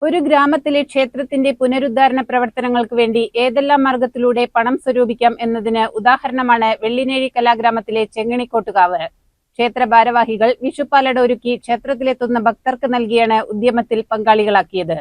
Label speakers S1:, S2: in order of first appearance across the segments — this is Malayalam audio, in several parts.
S1: ഒരു ഗ്രാമത്തിലെ ക്ഷേത്രത്തിന്റെ പുനരുദ്ധാരണ പ്രവർത്തനങ്ങൾക്ക് വേണ്ടി ഏതെല്ലാം മാർഗത്തിലൂടെ പണം സ്വരൂപിക്കാം എന്നതിന് ഉദാഹരണമാണ് വെള്ളിനേഴി കലാഗ്രാമത്തിലെ ചെങ്ങണിക്കോട്ടുകാവ്. ക്ഷേത്ര ഭാരവാഹികൾ വിഷുപ്പാലട ഒരുക്കി ക്ഷേത്രത്തിലെത്തുന്ന ഭക്തർക്ക് നൽകിയാണ് ഉദ്യമത്തിൽ പങ്കാളികളാക്കിയത്.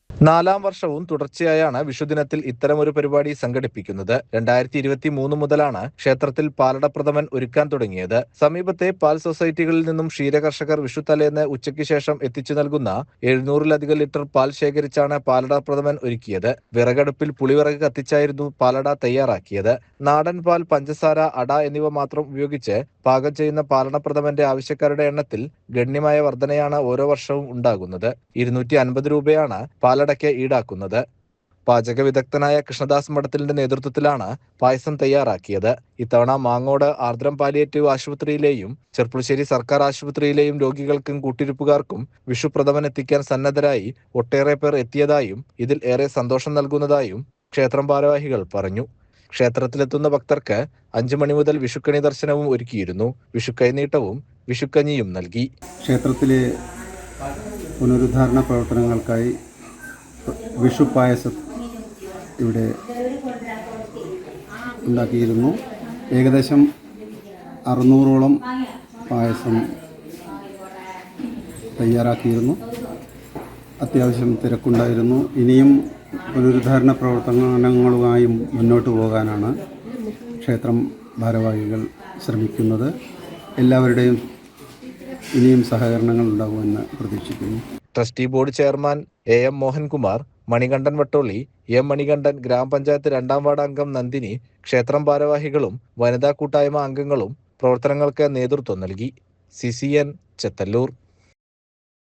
S2: 4-ാം വർഷവും തുടർച്ചയായാണ് വിഷുദിനത്തിൽ ഇത്തരമൊരു പരിപാടി സംഘടിപ്പിക്കുന്നത്. 2023 മുതലാണ് ക്ഷേത്രത്തിൽ പാലടപ്രഥമൻ ഒരുക്കാൻ തുടങ്ങിയത്. സമീപത്തെ പാൽ സൊസൈറ്റികളിൽ നിന്നും ക്ഷീരകർഷകർ വിഷുത്തലേന്ന് ഉച്ചയ്ക്ക് ശേഷം എത്തിച്ചു നൽകുന്ന 700-ലധികം ലിറ്റർ പാൽ ശേഖരിച്ചാണ് പാലടപ്രഥമൻ ഒരുക്കിയത്. വിറകടുപ്പിൽ പുളിവിറക് കത്തിച്ചായിരുന്നു പാലട തയ്യാറാക്കിയത്. നാടൻ പാൽ, പഞ്ചസാര, അട എന്നിവ മാത്രം ഉപയോഗിച്ച് പാകം ചെയ്യുന്ന പാലടപ്രഥമന്റെ ആവശ്യക്കാരുടെ എണ്ണത്തിൽ ഗണ്യമായ വർധനയാണ് ഓരോ വർഷവും ഉണ്ടാകുന്നത്. 250 രൂപയാണ് പാലടയ്ക്ക് ഈടാക്കുന്നത്. പാചക വിദഗ്ധനായ കൃഷ്ണദാസ് മഠത്തിന്റെ നേതൃത്വത്തിലാണ് പായസം തയ്യാറാക്കിയത്. ഇത്തവണ മാങ്ങോട് ആർദ്രം പാലിയേറ്റീവ് ആശുപത്രിയിലെയും ചെർപ്പുളശ്ശേരി സർക്കാർ ആശുപത്രിയിലെയും രോഗികൾക്കും കൂട്ടിരിപ്പുകാർക്കും വിഷുപ്രഥമൻ എത്തിക്കാൻ സന്നദ്ധരായി ഒട്ടേറെ പേർ എത്തിയതായും ഇതിൽ ഏറെ സന്തോഷം നൽകുന്നതായും ക്ഷേത്രം ഭാരവാഹികൾ പറഞ്ഞു. ക്ഷേത്രത്തിലെത്തുന്ന ഭക്തർക്ക് 5 മണി മുതൽ വിഷുക്കണി ദർശനവും ഒരുക്കിയിരുന്നു. വിഷുക്കൈനീട്ടവും വിഷുക്കഞ്ഞിയും നൽകി.
S3: ക്ഷേത്രത്തിലെ പുനരുദ്ധാരണ പ്രവർത്തനങ്ങൾക്കായി വിഷു പായസം ഇവിടെ ഉണ്ടാക്കിയിരുന്നു. ഏകദേശം 600ഓളം പായസം തയ്യാറാക്കിയിരുന്നു. അത്യാവശ്യം തിരക്കുണ്ടായിരുന്നു. ഇനിയും പുനരുദ്ധാരണ പ്രവർത്തനങ്ങളുമായും മുന്നോട്ട് പോകാനാണ് ക്ഷേത്രം ഭാരവാഹികൾ ശ്രമിക്കുന്നത്. എല്ലാവരുടെയും ഇനിയും സഹകരണങ്ങൾ ഉണ്ടാകുമെന്ന് പ്രതീക്ഷിക്കുന്നു.
S2: Trustee board chairman AM Mohankumar, Manikandan Vattoli, M Manikandan, ഗ്രാമപഞ്ചായത്ത് 2-ാം വാർഡ് അംഗം നന്ദിനി, ക്ഷേത്രം ഭാരവാഹികളും വനിതാ കൂട്ടായ്മ അംഗങ്ങളും പ്രവർത്തനങ്ങൾക്ക് നേതൃത്വം നൽകി. CCN ചെത്തല്ലൂർ.